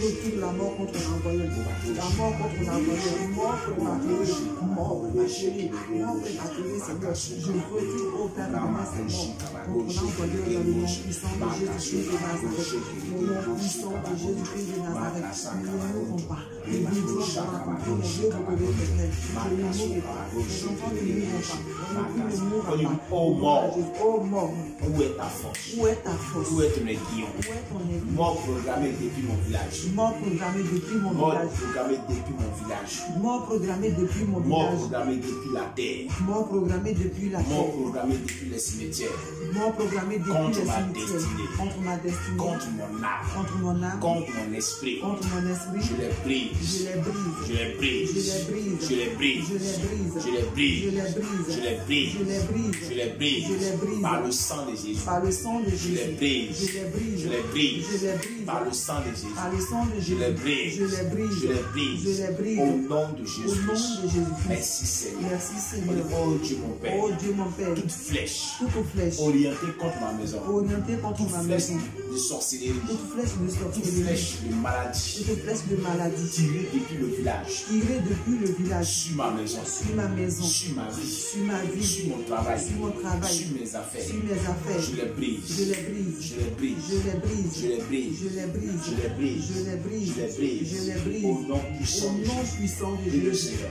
B: retourne la mort contre l'envoyeur. La mort contre l'envoyeur. Mort prématurée. Mort prématurée. Mort prématurée, Seigneur. Je retourne au Père de ma Seigneur. Contre l'envoyeur dans le nom puissant de Jésus-Christ de Nazareth. Au nom puissant de Jésus-Christ de Nazareth. Nous ne mourrons pas. Les visions sont accomplis. Mon Dieu, vous pouvez l'éternel. Je ne mourrai pas. Les enfants ne mourront pas. Nous ne mourrons pas.
A: Oh mort.
B: Oh mort.
A: Où est ta force?
B: Où est ta force?
A: Où est ton aiguillon?
B: Où est ton aiguillon?
A: Mort programmé depuis mon village.
B: Mort programmé depuis mon
A: Mort
B: village.
A: programmé depuis mon village.
B: Mort programmé depuis mon
A: Mort
B: village.
A: programmé depuis la terre.
B: Mort programmé depuis la
A: Mort
B: terre.
A: programmé depuis les cimetières.
B: Mort programmé depuis
A: Contre
B: les
A: ma
B: cimetières.
A: destinée.
B: Contre ma destinée.
A: Contre mon
B: contre mon âme,
A: contre mon esprit.
B: contre mon esprit.
A: Je les brise.
B: Je les brise.
A: Je les brise.
B: Je les brise.
A: Je les brise.
B: Je les brise.
A: Je les brise.
B: Je les brise.
A: Je les brise.
B: Je les brise.
A: Je les brise.
B: Je les brise.
A: Par le sang de Jésus.
B: Par le sang de
A: Je les
B: Jésus.
A: brise.
B: Je les brise.
A: Je les brise.
B: Je les brise.
A: Par le sang de Jésus.
B: Par le sang de
A: Je
B: Jésus.
A: les brise.
B: Je les brise.
A: Je les brise.
B: Je les brise.
A: Au nom de
B: Au
A: Jésus.
B: nom de Jésus-Christ.
A: Merci Seigneur.
B: Merci Seigneur.
A: Oh Dieu mon Père.
B: Oh Dieu mon Père.
A: Toute flèche
B: Toute flèche
A: orientée contre ma maison.
B: orientée contre
A: Toute
B: ma
A: flèche
B: maison.
A: de sorcellerie.
B: Toute flèche de
A: Toute
B: sorcellerie.
A: flèche de maladie.
B: Toute flèche de maladie.
A: Tirée depuis le village.
B: Tirée depuis le village.
A: Sur ma maison.
B: Sur ma maison.
A: Sur ma vie.
B: Sur ma vie.
A: Sur mon travail.
B: Sur mon travail.
A: Sur mes affaires.
B: Sur mes affaires.
A: Je les brise.
B: Je les brise.
A: Je les brise.
B: Je les brise.
A: Je les brise.
B: Je les brise.
A: Je les brise.
B: Je les brise.
A: Je les brise.
B: Je les brise.
A: Au nom
B: Au
A: puissant de
B: nom
A: Jésus.
B: puissant de
A: Et le
B: Jésus.
A: Seigneur.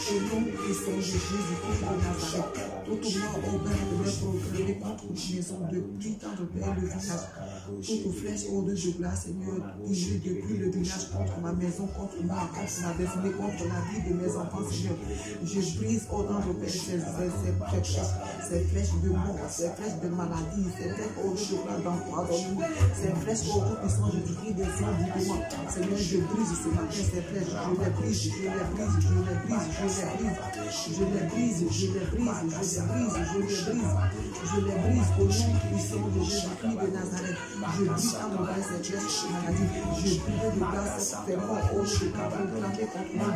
B: Au nom puissant de Jésus-Christ de Nazareth. Toute mort au Père de mes proclamés contre une maison depuis tant de Père le village. Toute flèche au deux de glace, Seigneur, tirée depuis le village contre ma maison, contre moi, contre ma destinée, contre la vie de mes enfants, Seigneur. Je brise au nom de Père ces flèches de mort, ces flèches de maladie, ces flèches au deux de glace d'empoisonnement, ces flèches au tout puissant, je crie des sang du moment. Seigneur, je brise ce matin ces flèches, je les brise, je les brise, je les brise, je les brise, je les brise, je les brise, je les brise, je les brise, je les brise au nom puissant de Jésus-Christ de Nazareth. Je dis à mon Père cette flèche de maladie, je brise de glace cette mort au nom de proclamer contre moi,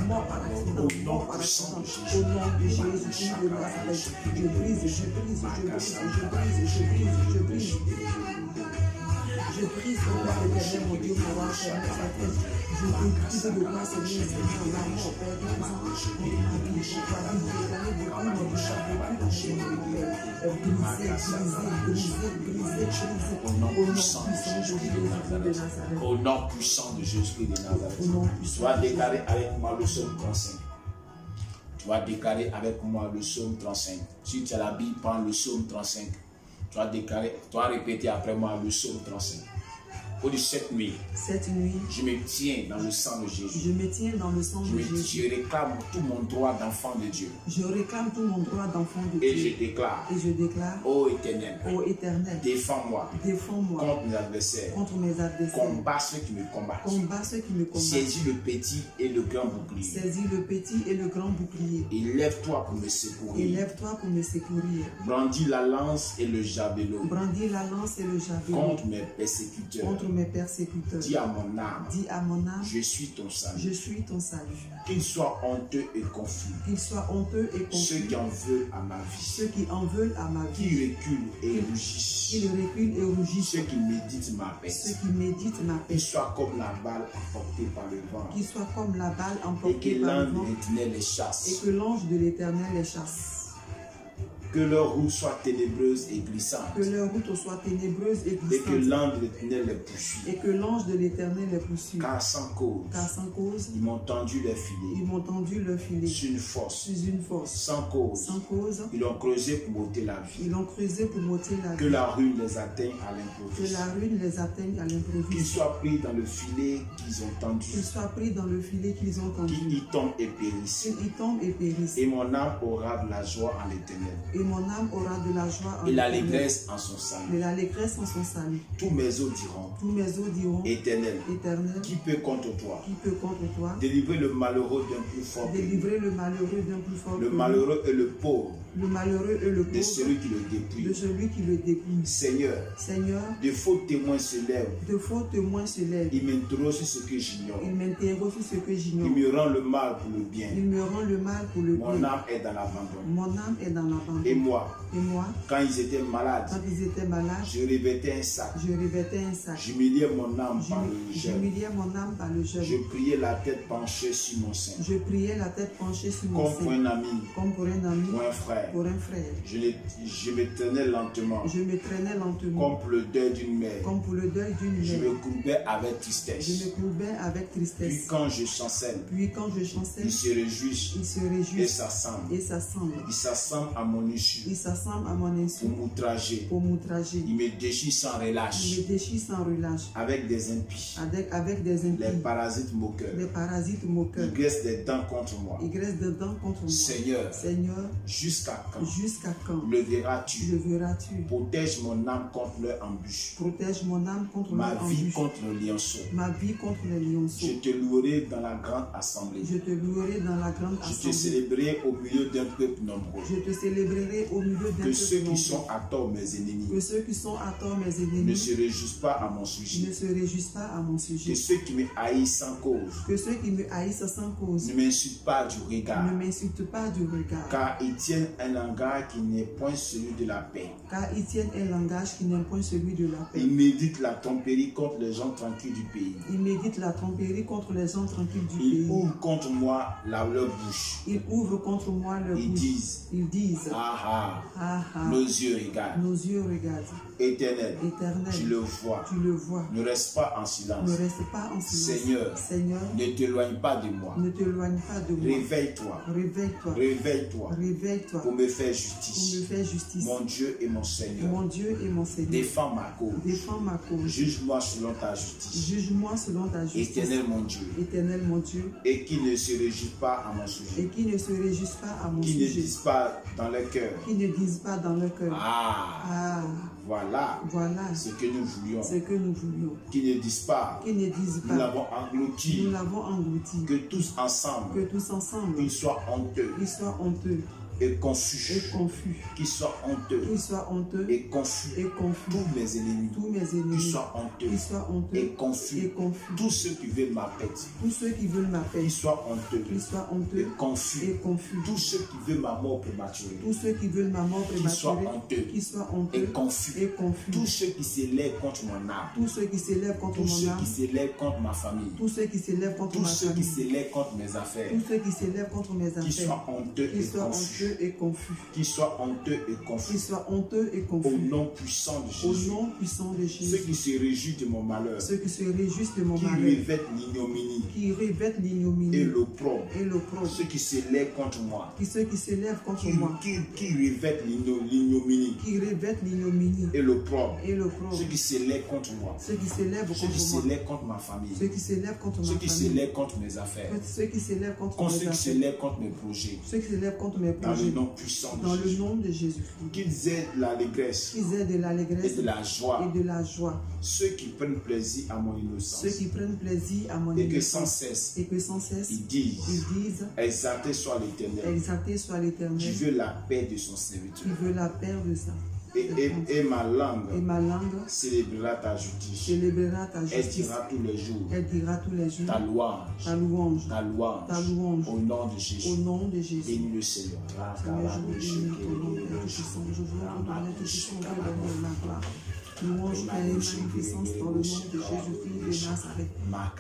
B: mort par accident, mort par accident, au nom de Jésus-Christ de Nazareth. Je brise, je brise, je brise, je brise, je brise, je brise. Je prie sur le Père éternel, mon Dieu, mon roi, Père, sa tête. Je décide de grâce, Seigneur, Seigneur, la mort, Père, de présent, contre ma vie, contre la vie, de l'année, de tout, mon Dieu, brisé, au nom puissant de Jésus-Christ de Nazareth.
A: Au nom puissant de Jésus-Christ de Nazareth.
B: Au nom
A: Tu vas déclarer avec moi le psaume 35. Tu vas déclarer avec moi le psaume 35. Si tu as la Bible, prends le psaume 35. Tu vas déclarer, tu vas répéter après moi le psaume 35. Au de cette nuit, je me tiens dans le sang de Jésus.
B: Je me tiens dans le sang de Jésus.
A: Je réclame tout mon droit d'enfant de Dieu.
B: Je réclame tout mon droit d'enfant de Dieu.
A: Et je déclare,
B: ô
A: Éternel, défends-moi contre mes adversaires. Combat ceux qui me combattent. Saisis le petit et le grand bouclier. Élève-toi pour me secourir. Brandis la lance et le javelot. Contre mes persécuteurs. Dis à mon âme, je suis ton salut. Qu'il soit honteux et confus. Ceux qui en veulent à ma vie. Qui reculent et rougissent. Ceux qui méditent ma paix. Qu'ils soient comme la balle emportée par le vent. Et que l'ange de l'Éternel les chasse. Que leur route soit ténébreuse et glissante. Et que l'ange de l'Éternel les poursuive. Car sans cause, ils m'ont tendu leur filet. Sur une fosse. Sans cause, ils ont creusé pour m'ôter la vie. Que la ruine les atteigne à l'improviste. Qu'ils soient pris dans le filet qu'ils ont tendu. Qu'ils y tombent et périssent. Et mon âme aura de la joie en l'Éternel. Et l'allégresse en son salut. Tous mes os diront, Éternel, qui peut contre toi? Délivrer le malheureux d'un plus fort. Le malheureux et le pauvre. De celui qui le dépouille. Seigneur, de faux témoins se lèvent. Ils m'interrogent sur ce que j'ignore. Ils me rendent le mal pour le bien. Mon âme est dans l'abandon. Et moi, quand ils étaient malades, je revêtais un sac. J'humiliais mon âme par le gel. Je priais la tête penchée sur mon sein. Comme pour un ami, pour un frère. Je me traînais lentement. Comme pour le deuil d'une mère. Je me courbais avec tristesse. Puis quand je chancelle, ils se réjouissent et s'assemblent. Ils s'assemblent à mon insu.
B: Il s'assemble à mon insu.
A: Pour m'outrager.
B: Pour m'outrager.
A: Il me déchire sans relâche.
B: Il me déchire sans relâche.
A: Avec des impies.
B: Avec des impies.
A: Les parasites moqueurs.
B: Les parasites moqueurs.
A: Ils graissent des dents contre moi.
B: Ils graissent des dents contre moi.
A: Seigneur.
B: Seigneur.
A: Jusqu'à quand?
B: Jusqu'à quand?
A: Le verras-tu?
B: Le verras-tu?
A: Protège mon âme contre leur embûche.
B: Protège mon âme contre
A: ma
B: leur
A: vie
B: embûche.
A: contre le lionceau.
B: Ma vie contre les lionceaux.
A: Je te louerai dans la grande assemblée.
B: Je te louerai dans la grande
A: Je
B: assemblée.
A: te célébrerai au milieu d'un peuple nombreux.
B: Je te célébrerai au milieu d'un peuple nombreux.
A: Que ceux qui sont à tort mes ennemis.
B: Que ceux qui sont à tort mes ennemis.
A: Ne se réjouissent pas à mon sujet.
B: Ne se réjouissent pas à mon sujet.
A: Que ceux qui me haïssent sans cause.
B: Que ceux qui me haïssent sans cause.
A: Ne m'insultent pas du regard.
B: Ne m'insultent pas du regard.
A: Car ils tiennent un langage qui n'est point celui de la paix.
B: Car ils tiennent un langage qui n'est point celui de la paix.
A: Ils méditent la tromperie contre les gens tranquilles du pays.
B: Ils méditent la tromperie contre les gens tranquilles du
A: Ils
B: pays.
A: ouvrent contre moi leur bouche.
B: Ils ouvrent contre moi leur
A: Ils
B: bouche.
A: disent,
B: Ils disent,
A: ah
B: ah ah,
A: nos yeux regardent.
B: nos yeux regardent.
A: Éternel,
B: Éternel,
A: tu le vois.
B: tu le vois.
A: Ne reste pas en silence.
B: Ne reste pas en silence.
A: Seigneur,
B: Seigneur,
A: ne t'éloigne pas de moi.
B: ne t'éloigne pas de moi.
A: Réveille-toi.
B: Réveille-toi.
A: Réveille-toi.
B: Réveille-toi
A: Pour me faire
B: pour
A: justice.
B: me faire justice.
A: Mon Dieu et mon Seigneur.
B: Mon Dieu et mon Seigneur.
A: Défends ma cause.
B: Défends ma cause.
A: Juge-moi selon ta justice.
B: Juge-moi selon ta justice.
A: Éternel mon Dieu.
B: Éternel mon Dieu.
A: Et qui ne se réjouit pas à mon
B: Et
A: sujet.
B: qui ne se réjouissent pas à mon
A: Qui ne
B: sujet.
A: disent pas dans leur cœur.
B: Qui ne disent pas dans leur cœur.
A: Ah,
B: Ah,
A: voilà
B: voilà
A: ce que nous voulions.
B: ce que nous voulions.
A: Qui ne disent pas.
B: Qui ne disent
A: Nous
B: pas.
A: l'avons englouti.
B: Nous l'avons englouti.
A: Que tous ensemble,
B: Que tous ensemble,
A: qu'ils soient honteux
B: qu'ils soient honteux
A: et confus.
B: et confus.
A: Qu'ils soient honteux
B: Qu'ils soient honteux
A: et confus.
B: et confus.
A: Tous mes ennemis.
B: Tous mes
A: Qu'ils
B: ennemis.
A: soient honteux
B: Qu'ils soient honteux
A: et confus.
B: et confus.
A: Tous ceux qui veulent ma pète.
B: Tous ceux qui veulent ma paix.
A: Qu'ils soient honteux
B: Qu'ils soient
A: et
B: honteux
A: confus.
B: et confus.
A: Tous ceux qui veulent ma mort prématurée.
B: Tous ceux qui veulent ma mort
A: Qu'ils soient
B: prématurée.
A: honteux
B: Qu'ils soient
A: et
B: honteux
A: confus.
B: et confus.
A: Tous ceux qui s'élèvent contre mon âme.
B: Tous ceux qui s'élèvent contre
A: Tous
B: mon
A: ceux
B: âme.
A: qui s'élèvent contre ma famille.
B: Tous ceux qui s'élèvent contre
A: Tous
B: ma
A: ceux qui
B: famille.
A: s'élèvent contre mes affaires.
B: Tous ceux qui s'élèvent contre mes
A: Qu'ils
B: affaires.
A: soient honteux
B: Qu'ils
A: et
B: soient
A: confus.
B: honteux et confus.
A: Qu'ils soient honteux et confus.
B: Qu'ils soient honteux et
A: Au
B: confus.
A: nom puissant de
B: Au
A: Jésus.
B: nom puissant de
A: Ceux
B: Jésus.
A: qui se réjouissent de mon malheur.
B: Ceux qui se réjouissent de mon
A: Qui
B: malheur.
A: revêtent l'ignominie
B: Qui revêtent
A: et
B: l'ignominie
A: l'opprobre.
B: et l'opprobre.
A: Ceux qui s'élèvent contre moi.
B: Ceux qui s'élèvent contre
A: Qui
B: moi.
A: revêtent l'ignominie
B: Qui revêtent l'ignominie
A: et l'opprobre.
B: et l'opprobre.
A: Ceux qui s'élèvent contre moi.
B: Ceux qui s'élèvent
A: Ceux qui
B: contre moi.
A: s'élèvent contre ma famille.
B: Ceux qui s'élèvent contre
A: Ceux
B: ma
A: qui
B: famille.
A: s'élèvent contre mes affaires.
B: Ceux qui s'élèvent contre
A: Contre
B: mes
A: ceux qui
B: affaires.
A: s'élèvent contre mes projets.
B: Ceux qui s'élèvent contre mes
A: Dans le
B: projets.
A: nom puissant
B: Dans
A: de
B: le
A: Jésus.
B: nom de Jésus.
A: Qu'ils aient l'allégresse
B: Qu'ils aient de
A: et
B: l'allégresse
A: de la joie.
B: et de la joie.
A: Ceux qui prennent plaisir à mon innocence.
B: Ceux qui prennent plaisir à mon
A: Et que sans
B: innocence.
A: cesse,
B: Et que sans cesse,
A: ils disent,
B: ils disent,
A: exalté soit l'Éternel,
B: exalté soit
A: qui
B: l'Éternel,
A: veut la paix de son serviteur.
B: qui veut la paix de ça.
A: Et ma
B: Et
A: langue
B: ma langue
A: célébrera ta justice.
B: célébrera ta
A: Elle
B: justice.
A: dira tous les jours
B: Elle dira tous les jours
A: ta louange,
B: ta louange.
A: ta louange,
B: Ta louange.
A: au nom de
B: Au
A: Jésus.
B: nom de Jésus.
A: Bénis le Seigneur.
B: Seigneur, je vous bénis ton nom, Père Tout-Puissant. Je veux condamner tout puissant, Dieu, l'honneur, la gloire. Louange, Père, et magnificence dans le nom de Jésus-Christ de Nazareth.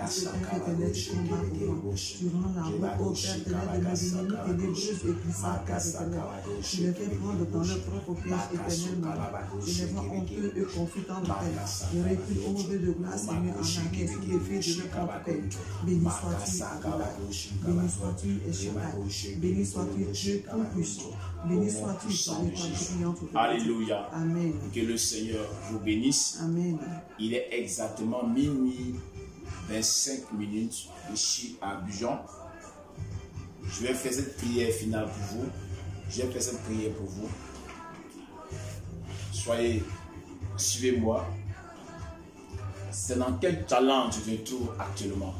B: Ce Père éternel, tu combats pour moi. Durant la route, ô Père éternel, de mes ennemis ténébreuses et puissants, Père éternel. Tu les fais prendre dans leur propre piège éternellement. Tu les vois honteux et confus dans le Père. Je recule au Dieu de gloire, Seigneur, en arrière sous l'effet de leur propre Père. Béni sois-tu, Adonai. Béni sois-tu, Eshadai. Béni sois-tu, Dieu tout-puissant. Béni sois-tu, pour l'étendue brillante.
A: Alléluia.
B: Amen.
A: Que le Seigneur vous bénisse.
B: Amen.
A: Il est exactement minuit 25 minutes ici à Abidjan. Je vais faire cette prière finale pour vous. Je vais faire cette prière pour vous. Suivez-moi. C'est dans quel challenge tu te trouves actuellement?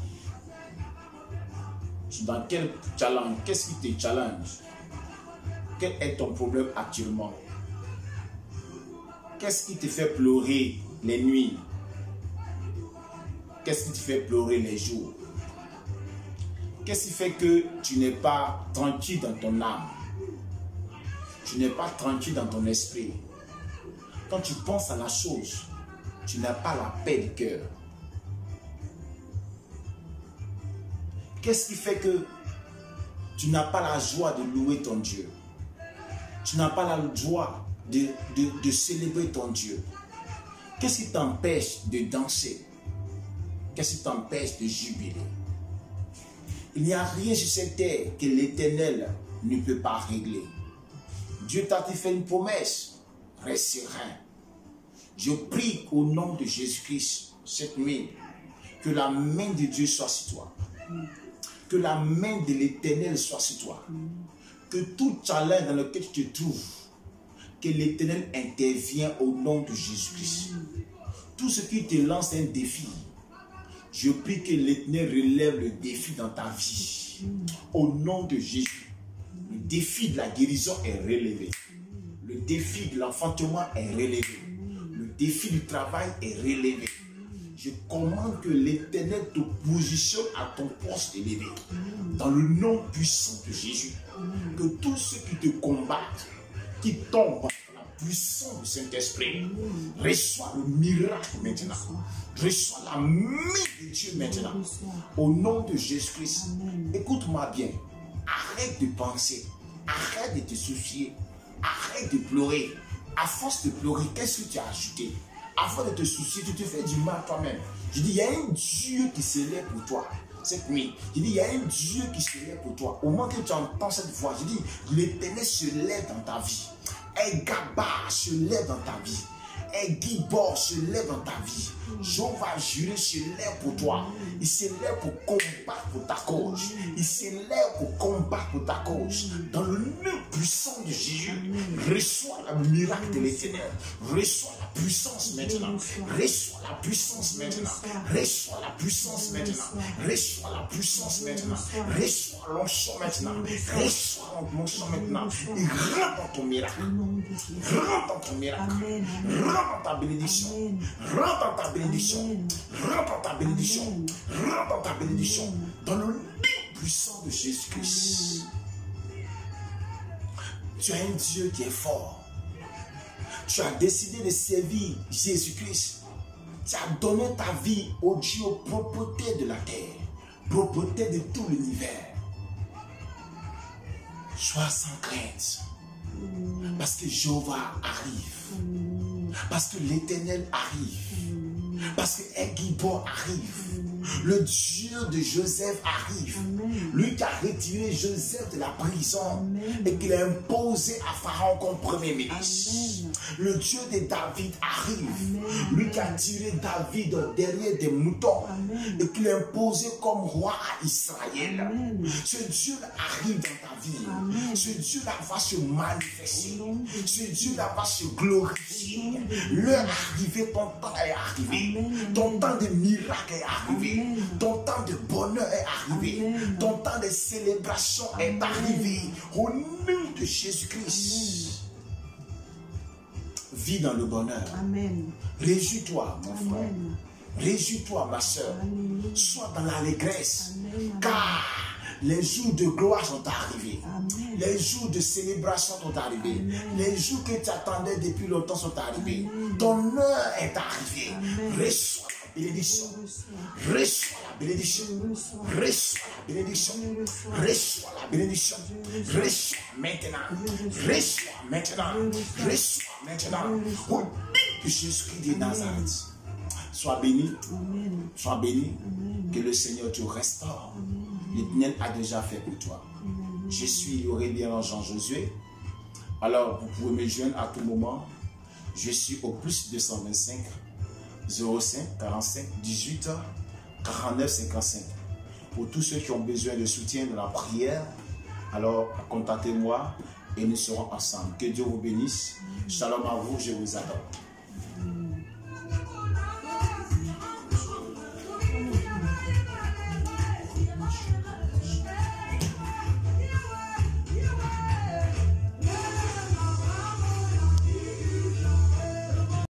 A: Dans quel challenge? Qu'est-ce qui te challenge? Quel est ton problème actuellement? Qu'est-ce qui te fait pleurer les nuits? Qu'est-ce qui te fait pleurer les jours? Qu'est-ce qui fait que tu n'es pas tranquille dans ton âme? Tu n'es pas tranquille dans ton esprit. Quand tu penses à la chose, tu n'as pas la paix du cœur. Qu'est-ce qui fait que tu n'as pas la joie de louer ton Dieu? Tu n'as pas la joie de célébrer ton Dieu. Qu'est-ce qui t'empêche de danser? Qu'est-ce qui t'empêche de jubiler? Il n'y a rien sur cette terre que l'Éternel ne peut pas régler.
B: Dieu t'a fait une promesse. Reste serein. Je prie au nom de Jésus-Christ cette nuit que la main de Dieu soit sur toi. Que la main de l'Éternel soit sur toi. Que tout challenge dans lequel tu te trouves, que l'Éternel intervienne au nom de Jésus-Christ. Tout ce qui te lance un défi, je prie que l'Éternel relève le défi dans ta vie. Au nom de Jésus, le défi de la guérison est relevé. Le défi de l'enfantement est relevé. Le défi du travail est relevé. Je commande que l'Éternel te positionne à ton poste élevé. Dans le nom puissant de Jésus. Que tous ceux qui te combattent, qui tombent dans la puissance du Saint-Esprit, reçoivent le miracle maintenant. Reçois la main de Dieu maintenant. Au nom de Jésus-Christ. Écoute-moi bien. Arrête de penser. Arrête de te soucier. Arrête de pleurer. À force de pleurer, qu'est-ce que tu as ajouté? Afin de te soucier, tu te fais du mal toi-même. Je dis, il y a un Dieu qui se lève pour toi cette nuit. Je dis, il y a un Dieu qui se lève pour toi. Au moment que tu entends cette voix, je dis, l'Éternel se lève dans ta vie. Un Gaba se lève dans ta vie. Un Gibor se lève dans ta vie. Jéhovah juré se lève pour toi. Il se lève pour combattre pour ta cause. Il se lève pour combattre pour ta cause. Dans le nom puissant de Jésus, reçois le miracle de l'Éternel. Reçois la puissance maintenant. Reçois la puissance maintenant. Reçois la puissance maintenant. Reçois la puissance maintenant. Reçois l'onction maintenant. Reçois l'onction maintenant. Et rentre dans ton miracle. Rentre dans ton miracle. Rentre dans ta bénédiction. Rentre dans ta bénédiction. Rentre dans ta bénédiction. Rentre dans ta bénédiction. Dans le nom puissant de Jésus-Christ. Tu as un Dieu qui est fort. Tu as décidé de servir Jésus-Christ. Tu as donné ta vie au Dieu propriétaire de la terre, propriétaire de tout l'univers. Sois sans crainte. Parce que Jéhovah arrive. Parce que l'Éternel arrive. Parce que Egibor arrive. Le Dieu de Joseph arrive. Lui qui a retiré Joseph de la prison et qui l'a imposé à Pharaon comme premier ministre. Le Dieu de David arrive. Lui qui a tiré David derrière des moutons et qui l'a imposé comme roi à Israël. Ce Dieu-là arrive dans ta vie. Ce Dieu-là va se manifester. Ce Dieu-là va se glorifier. L'heure est arrivée, ton temps est arrivé. Ton temps de miracle est arrivé. Ton temps de bonheur est arrivé. Ton temps de célébration est arrivé. Au nom de Jésus-Christ. Vis dans le bonheur. Réjouis-toi, mon frère. Réjouis-toi, ma soeur. Sois dans l'allégresse. Car les jours de gloire sont arrivés. Les jours de célébration sont arrivés. Les jours que tu attendais depuis longtemps sont arrivés. Ton heure est arrivée. Reçois la bénédiction. Reçois la bénédiction. Reçois la bénédiction. Reçois la bénédiction. Reçois maintenant. Reçois maintenant. Reçois maintenant. Au nom de Jésus-Christ de Nazareth. Sois béni. Sois béni. Que le Seigneur te restaure. L'Éternel a déjà fait pour toi. Je suis Aurélien Jean Josué. Alors, vous pouvez me joindre à tout moment. Je suis au plus 225 05 45 18 49 55. Pour tous ceux qui ont besoin de soutien de la prière, alors contactez-moi et nous serons ensemble. Que Dieu vous bénisse. Shalom à vous, je vous adore.